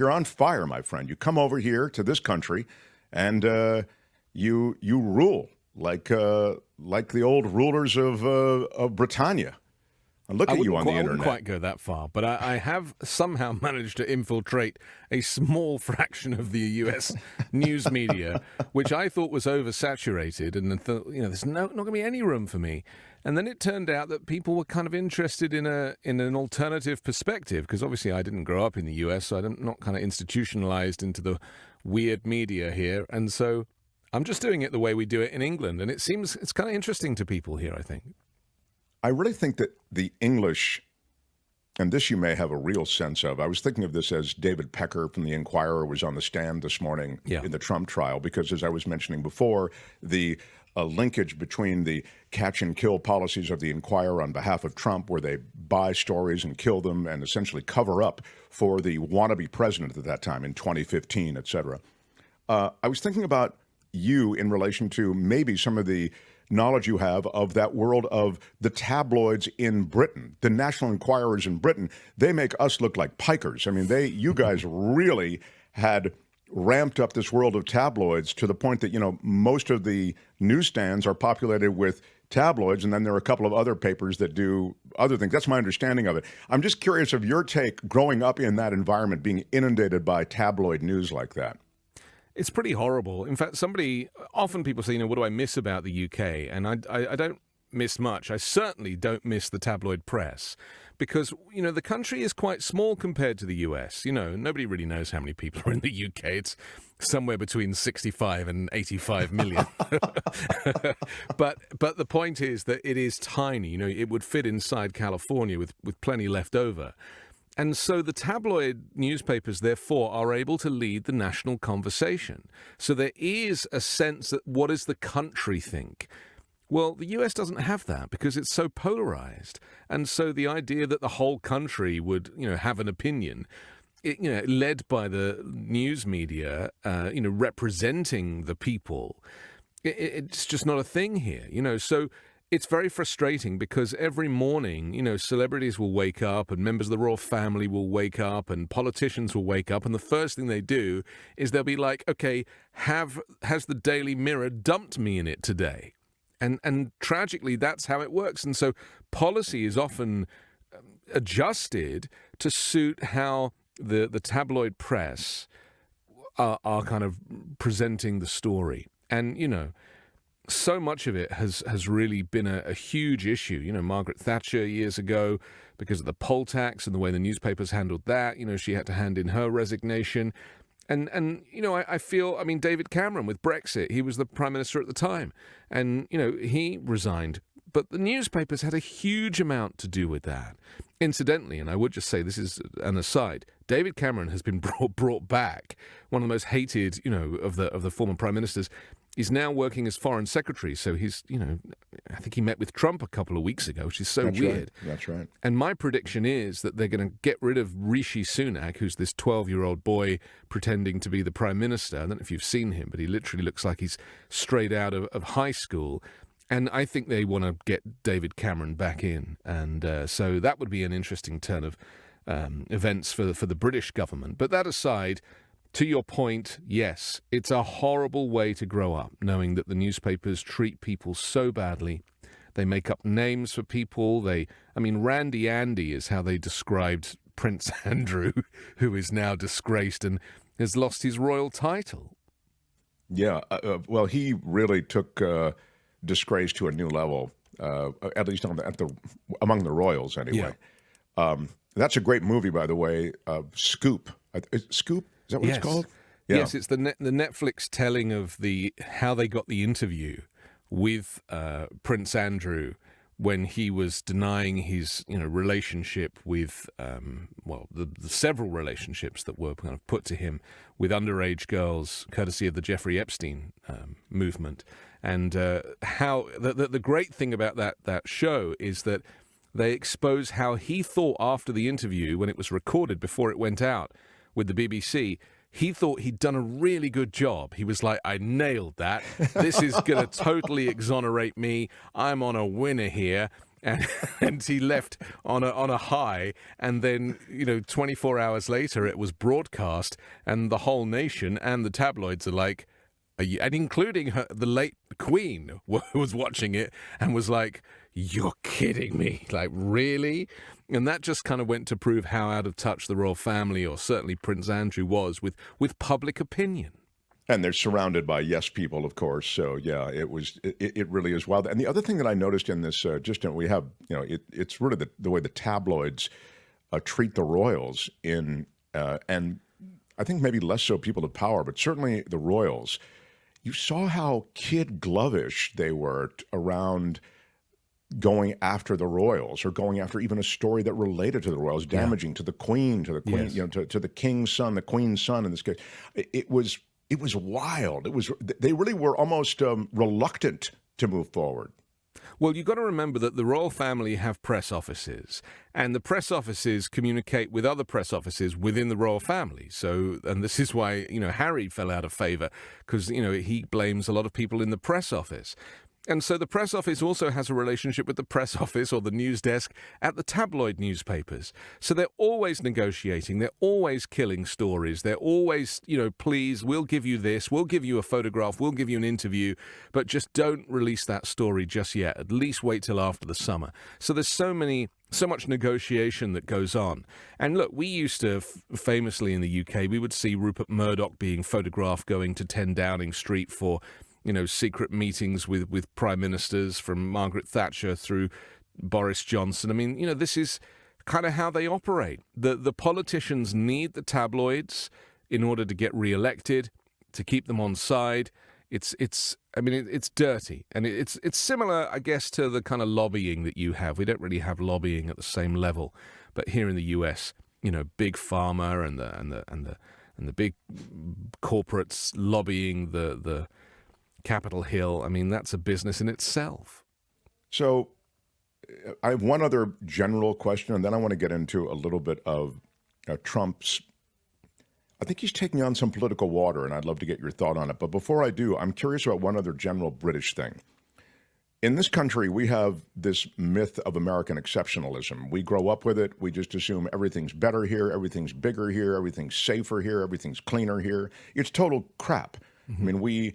You're on fire, my friend. You come over here to this country, and you rule like the old rulers of Britannia. And look at you on the I wouldn't internet. quite go that far, but I have somehow managed to infiltrate a small fraction of the U.S. news media, which I thought was oversaturated, and thought, there's not going to be any room for me. And then it turned out that people were kind of interested in an alternative perspective, because obviously I didn't grow up in the U.S., so I'm not kind of institutionalized into the weird media here, and so I'm just doing it the way we do it in England, and it seems it's kind of interesting to people here, I think. I really think that the English, and this you may have a real sense of, I was thinking of this as David Pecker from the Inquirer was on the stand this morning in the Trump trial, because as I was mentioning before, the linkage between the catch and kill policies of the Inquirer on behalf of Trump, where they buy stories and kill them and essentially cover up for the wannabe president at that time in 2015, et cetera. I was thinking about you in relation to maybe some of the knowledge you have of that world of the tabloids in Britain, the National Enquirers in Britain. They make us look like pikers. I mean, you guys really had ramped up this world of tabloids to the point that, most of the newsstands are populated with tabloids, and then there are a couple of other papers that do other things. That's my understanding of it. I'm just curious of your take growing up in that environment, being inundated by tabloid news like that. It's pretty horrible. In fact, often people say, what do I miss about the UK? And I don't miss much. I certainly don't miss the tabloid press because, the country is quite small compared to the US. Nobody really knows how many people are in the UK. It's somewhere between 65 and 85 million. But the point is that it is tiny. It would fit inside California with plenty left over. And so the tabloid newspapers, therefore, are able to lead the national conversation. So there is a sense that what does the country think? Well, the US doesn't have that because it's so polarized. And so the idea that the whole country would, have an opinion, led by the news media, representing the people, it's just not a thing here, So it's very frustrating because every morning, celebrities will wake up and members of the royal family will wake up and politicians will wake up. And the first thing they do is they'll be like, okay, has the Daily Mirror dumped me in it today? And tragically, that's how it works. And so policy is often adjusted to suit how the tabloid press are kind of presenting the story. And, so much of it has really been a huge issue. Margaret Thatcher years ago, because of the poll tax and the way the newspapers handled that, she had to hand in her resignation. And I feel, David Cameron with Brexit, he was the prime minister at the time. And, he resigned. But the newspapers had a huge amount to do with that. Incidentally, and I would just say this is an aside, David Cameron has been brought back, one of the most hated, of the former prime ministers. He's now working as foreign secretary, so he's, I think he met with Trump a couple of weeks ago, which is so weird. Right. That's right. And my prediction is that they're going to get rid of Rishi Sunak, who's this 12-year-old boy pretending to be the prime minister. I don't know if you've seen him, but he literally looks like he's straight out of high school. And I think they want to get David Cameron back in. And so that would be an interesting turn of events for the British government. But that aside, to your point, yes, it's a horrible way to grow up, knowing that the newspapers treat people so badly. They make up names for people. Randy Andy is how they described Prince Andrew, who is now disgraced and has lost his royal title. Yeah, well, he really took disgrace to a new level, at least among the royals, anyway. Yeah. That's a great movie, by the way. Scoop. Scoop. Is that what it's called? Yeah. Yes, it's the Netflix telling of how they got the interview with Prince Andrew when he was denying his relationship with the several relationships that were kind of put to him with underage girls, courtesy of the Jeffrey Epstein movement. And how the great thing about that show is that they expose how he thought after the interview, when it was recorded before it went out with the BBC, he thought he'd done a really good job. He was like, I nailed that. This is going to totally exonerate me. I'm on a winner here. and he left on a high, and then 24 hours later it was broadcast, and the whole nation and the tabloids are like, and including the late Queen was watching it and was like, "You're kidding me, like, really?" And that just kind of went to prove how out of touch the royal family, or certainly Prince Andrew, was with public opinion. And they're surrounded by yes people, of course. So yeah, it really is wild. And the other thing that I noticed in this, we have, it's really the way the tabloids treat the royals and I think maybe less so people of power, but certainly the royals. You saw how kid glovish they were around going after the royals, or going after even a story that related to the royals, damaging to the queen, yes, to the king's son, the queen's son in this case. It was wild. They really were almost reluctant to move forward. Well, you've got to remember that the royal family have press offices, and the press offices communicate with other press offices within the royal family. So, and this is why, Harry fell out of favor, because, he blames a lot of people in the press office. And so the press office also has a relationship with the press office or the news desk at the tabloid newspapers. So they're always negotiating. They're always killing stories. They're always, please, we'll give you this. We'll give you a photograph. We'll give you an interview. But just don't release that story just yet. At least wait till after the summer. So there's so much negotiation that goes on. And look, we used to, famously in the UK, we would see Rupert Murdoch being photographed going to 10 Downing Street for secret meetings with prime ministers, from Margaret Thatcher through Boris Johnson. I mean, this is kind of how they operate. The politicians need the tabloids in order to get re-elected, to keep them on side. It's dirty. And it's similar, I guess, to the kind of lobbying that you have. We don't really have lobbying at the same level. But here in the US, Big Pharma and the big corporates lobbying the Capitol Hill, that's a business in itself. So I have one other general question, and then I want to get into a little bit of Trump's. I think he's taking on some political water, and I'd love to get your thought on it. But before I do, I'm curious about one other general British thing. In this country, we have this myth of American exceptionalism. We grow up with it. We just assume everything's better here, everything's bigger here, everything's safer here, everything's cleaner here. It's total crap. Mm-hmm. We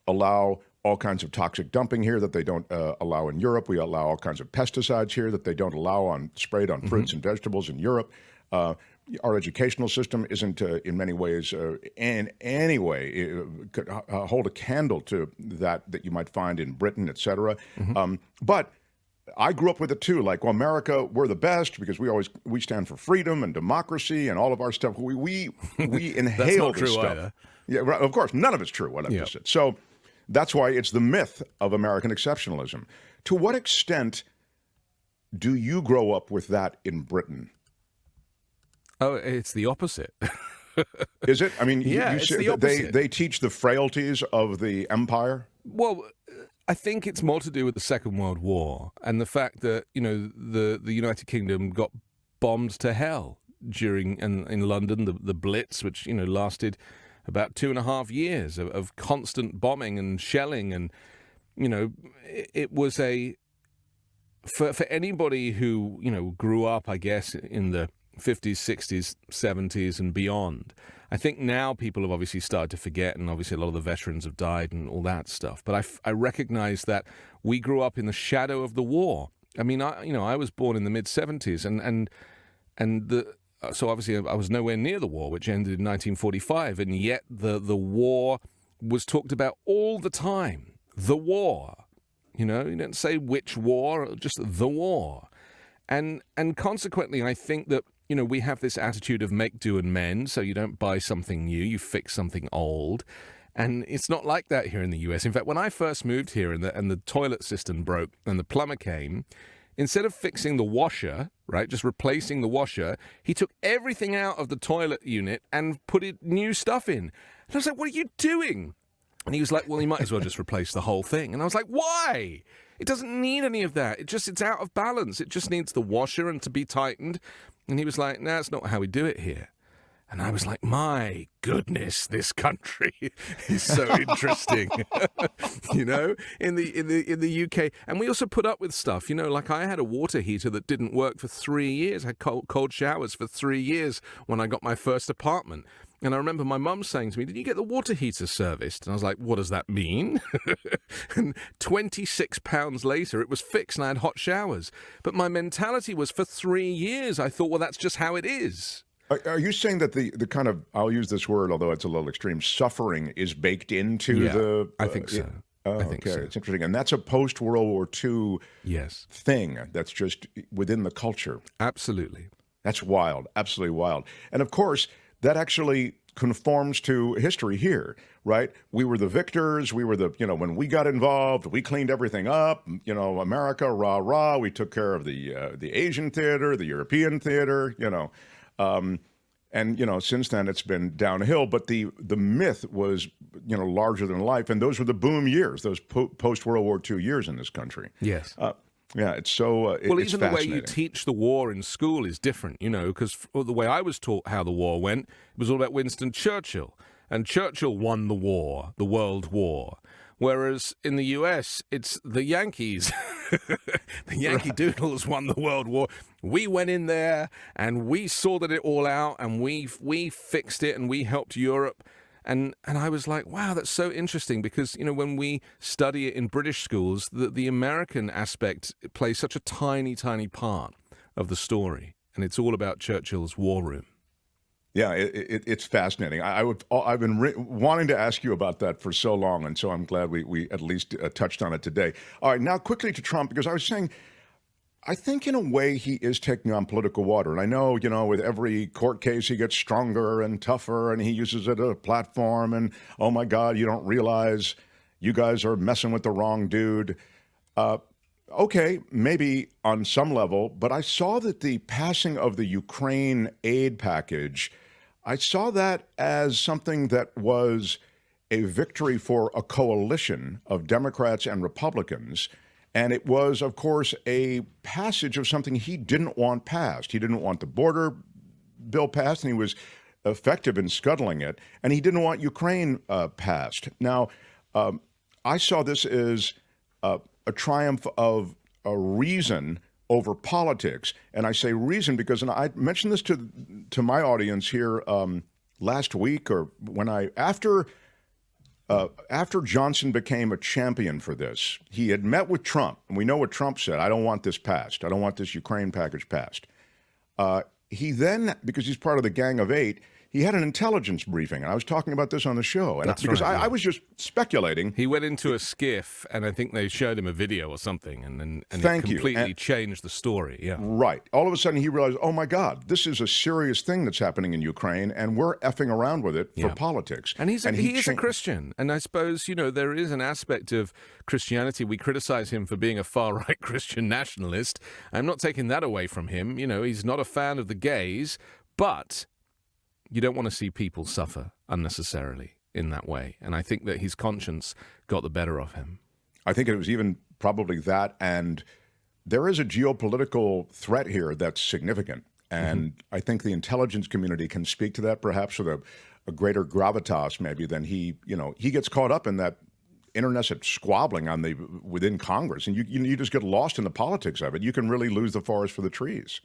allow all kinds of toxic dumping here that they don't allow in Europe. We allow all kinds of pesticides here that they don't allow sprayed on fruits and vegetables in Europe. Our educational system isn't in many ways, in any way, could hold a candle to that you might find in Britain, et cetera. Mm-hmm. But I grew up with it too. Like, well, America, we're the best because we stand for freedom and democracy and all of our stuff. We inhale That's not this true stuff. Either. Yeah, right, of course, none of it's true. What I've just said. So that's why it's the myth of American exceptionalism. To what extent do you grow up with that in Britain? Oh, it's the opposite. Is it? I mean, yeah, it's the opposite. They teach the frailties of the empire? Well, I think it's more to do with the Second World War and the fact that, the United Kingdom got bombed to hell during, in London, the Blitz, which, lasted about 2.5 years of constant bombing and shelling. And, it was for anybody who, grew up, I guess, in the 50s, 60s, 70s and beyond. I think now people have obviously started to forget, and obviously a lot of the veterans have died and all that stuff. But I recognize that we grew up in the shadow of the war. I mean, I was born in the mid-70s, so obviously I was nowhere near the war, which ended in 1945, and yet the war was talked about all the time. The war. You don't say which war, just the war. And consequently, I think that, we have this attitude of make, do, and mend, so you don't buy something new, you fix something old. And it's not like that here in the US. In fact, when I first moved here and the toilet system broke and the plumber came, instead of fixing the washer, right, just replacing the washer, he took everything out of the toilet unit and put new stuff in. And I was like, what are you doing? And he was like, well, you might as well just replace the whole thing. And I was like, why? It doesn't need any of that. It's out of balance. It just needs the washer and to be tightened. And he was like, no, that's not how we do it here. And I was like, my goodness, this country is so interesting, in the UK. And we also put up with stuff, like I had a water heater that didn't work for 3 years. I had cold showers for 3 years when I got my first apartment. And I remember my mum saying to me, did you get the water heater serviced? And I was like, what does that mean? And £26 later, it was fixed and I had hot showers. But my mentality was for 3 years, I thought, well, that's just how it is. Are you saying that the kind of, I'll use this word, although it's a little extreme, suffering is baked into the... I think so. I think so. It's interesting. And that's a post-World War II thing that's just within the culture. Absolutely. That's wild. Absolutely wild. And of course, that actually conforms to history here, right? We were the victors. We were when we got involved, we cleaned everything up. America, rah, rah. We took care of the Asian theater, the European theater, and since then it's been downhill. But the myth was, larger than life. And those were the boom years, those post-World War II years in this country. Yes. Yeah, it's so well, it's even the way you teach the war in school is different, because the way I was taught how the war went, it was all about Winston Churchill. And Churchill won the war, the World War. Whereas in the US, it's the Yankees. The Yankee Doodles won the World War. We went in there and we sorted it all out and we fixed it and we helped Europe. And I was like, wow, that's so interesting because, when we study it in British schools, the American aspect plays such a tiny, tiny part of the story. And it's all about Churchill's war room. Yeah, it's fascinating. I've been wanting to ask you about that for so long, and so I'm glad we at least touched on it today. All right, now quickly to Trump, because I was saying, I think in a way he is taking on political water. And I know, with every court case, he gets stronger and tougher and he uses it as a platform. And, oh, my God, you don't realize you guys are messing with the wrong dude. Okay, maybe on some level. But I saw that the passing of the Ukraine aid package, I saw that as something that was a victory for a coalition of Democrats and Republicans. And it was, of course, a passage of something he didn't want passed. He didn't want the border bill passed, and he was effective in scuttling it. And he didn't want Ukraine passed. Now, I saw this as a triumph of a reason over politics. And I say reason because, and I mentioned this to my audience here last week, or when after Johnson became a champion for this, he had met with Trump, and we know what Trump said: I don't want this passed. I don't want this Ukraine package passed. He then, because he's part of the Gang of Eight, he had an intelligence briefing, and I was talking about this on the show. And I was just speculating. He went into a skiff, and I think they showed him a video or something, and it completely changed the story. Yeah, right. All of a sudden, he realized, oh my God, this is a serious thing that's happening in Ukraine, and we're effing around with it for politics. And he is a Christian, and I suppose there is an aspect of Christianity. We criticize him for being a far-right Christian nationalist. I'm not taking that away from him. He's not a fan of the gays, but you don't want to see people suffer unnecessarily in that way. And I think that his conscience got the better of him. I think it was even probably that. And there is a geopolitical threat here that's significant. And I think the intelligence community can speak to that perhaps with a greater gravitas maybe than he gets caught up in that internecine squabbling within Congress. And you just get lost in the politics of it. You can really lose the forest for the trees.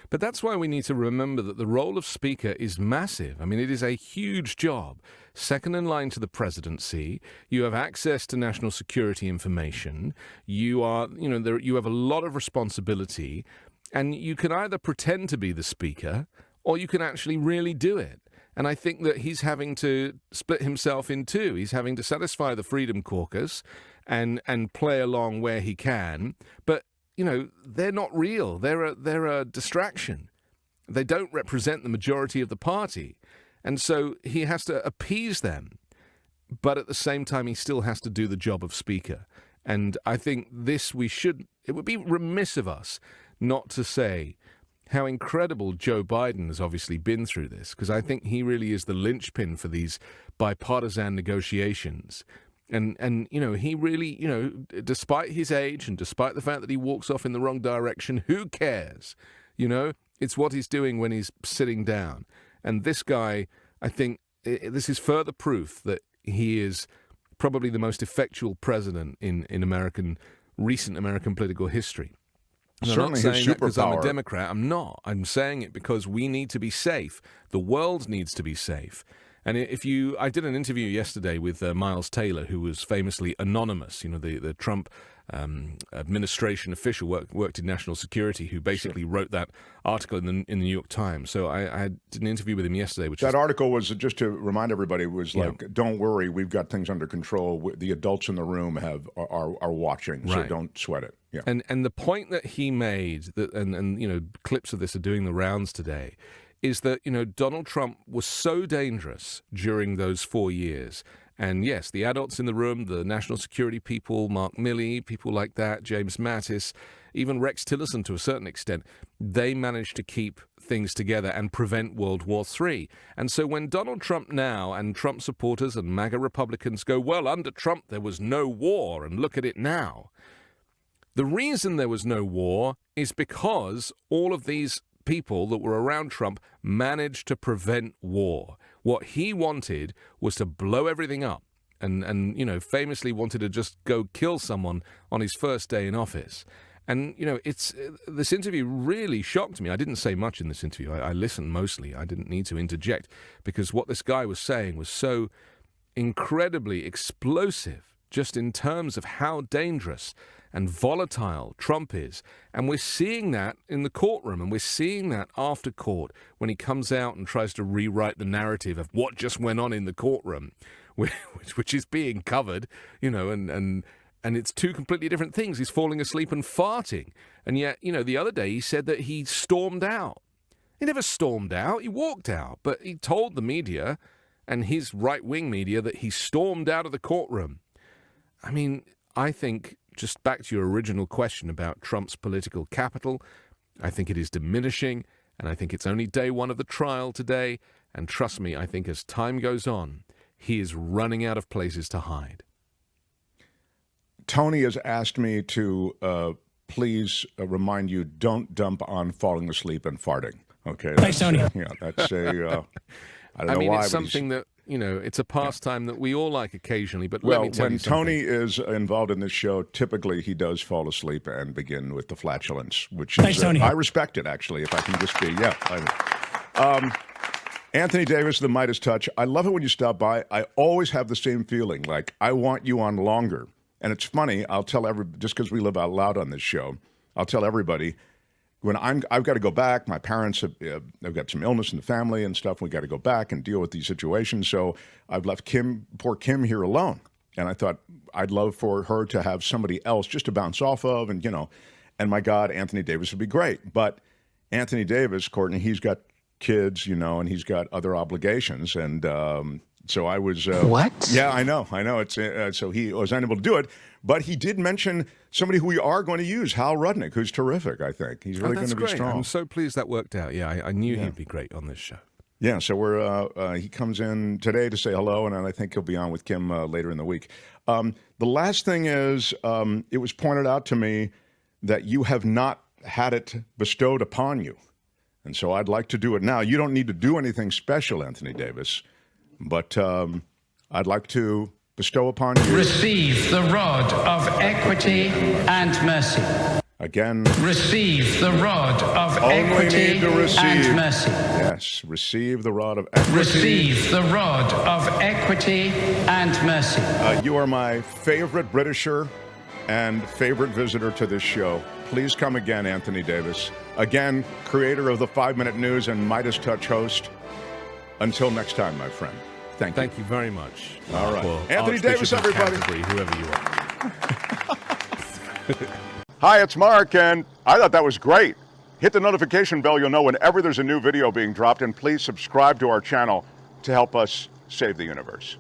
But that's why we need to remember that the role of Speaker is massive. I mean, it is a huge job. Second in line to the presidency. You have access to national security information. You have a lot of responsibility. And you can either pretend to be the Speaker or you can actually really do it. And I think that he's having to split himself in two. He's having to satisfy the Freedom Caucus and play along where he can. But they're not real. They're a distraction. They don't represent the majority of the party. And so he has to appease them. But at the same time, he still has to do the job of Speaker. And I think it would be remiss of us not to say how incredible Joe Biden has obviously been through this, because I think he really is the linchpin for these bipartisan negotiations. And he really, despite his age and despite the fact that he walks off in the wrong direction, who cares? It's what he's doing when he's sitting down. And this guy, I think, this is further proof that he is probably the most effectual president in recent American political history. And I'm not saying that because I'm a Democrat. I'm not. I'm saying it because we need to be safe. The world needs to be safe. And I did an interview yesterday with Miles Taylor, who was famously anonymous, the Trump administration official, worked in national security, who basically wrote that article in the New York Times. So I did an interview with him yesterday. That article was, just to remind everybody, was like, don't worry, we've got things under control. The adults in the room are watching, so don't sweat it. Yeah. And the point that he made, and clips of this are doing the rounds today, is that, Donald Trump was so dangerous during those 4 years. And yes, the adults in the room, the national security people, Mark Milley, people like that, James Mattis, even Rex Tillerson to a certain extent, they managed to keep things together and prevent World War III. And so when Donald Trump now and Trump supporters and MAGA Republicans go, well, under Trump there was no war, and look at it now. The reason there was no war is because all of these people that were around Trump managed to prevent war. What he wanted was to blow everything up and famously wanted to just go kill someone on his first day in office. And, this interview really shocked me. I didn't say much in this interview. I listened mostly. I didn't need to interject because what this guy was saying was so incredibly explosive, just in terms of how dangerous and volatile Trump is. And we're seeing that in the courtroom, and we're seeing that after court when he comes out and tries to rewrite the narrative of what just went on in the courtroom, which is being covered, and it's two completely different things. He's falling asleep and farting. And yet, the other day he said that he stormed out. He never stormed out. He walked out. But he told the media and his right-wing media that he stormed out of the courtroom. I mean, I think, just back to your original question about Trump's political capital, I think it is diminishing, and I think it's only day one of the trial today. And trust me, I think as time goes on, he is running out of places to hide. Tony has asked me to please remind you, don't dump on falling asleep and farting. Okay. Thanks, Tony. Yeah, that's a... I don't know mean, why, it's something that, it's a pastime that we all like occasionally, but let me tell you something. When Tony is involved in this show, typically he does fall asleep and begin with the flatulence, which Thanks, is, Tony. I respect it, actually, if I can just be, Anthony Davis, the Midas Touch. I love it when you stop by. I always have the same feeling, like I want you on longer. And it's funny, I'll tell everybody, just because we live out loud on this show, I'll tell everybody, when I've got to go back, my parents have got some illness in the family and stuff. We got to go back and deal with these situations. So I've left poor Kim here alone. And I thought I'd love for her to have somebody else just to bounce off of. And, and my God, Anthony Davis would be great. But Anthony Davis, Courtney, he's got kids, and he's got other obligations. And so I was... What? Yeah, I know. It's so he was unable to do it. But he did mention somebody who we are going to use, Hal Rudnick, who's terrific, I think. He's really going to be strong. I'm so pleased that worked out. Yeah, I knew he'd be great on this show. Yeah, so he comes in today to say hello, and I think he'll be on with Kim later in the week. The last thing is, it was pointed out to me that you have not had it bestowed upon you. And so I'd like to do it now. You don't need to do anything special, Anthony Davis, but I'd like to bestow upon you. Receive the rod of equity and mercy. Again. Receive the rod of equity and mercy. Yes, receive the rod of equity. Receive the rod of equity and mercy. You are my favorite Britisher and favorite visitor to this show. Please come again, Anthony Davis. Again, creator of the 5-Minute News and Midas Touch host. Until next time, my friend. Thank you. Thank you very much. All right. Anthony Davis, everybody. Whoever you are. Hi, it's Mark, and I thought that was great. Hit the notification bell. You'll know whenever there's a new video being dropped, and please subscribe to our channel to help us save the universe.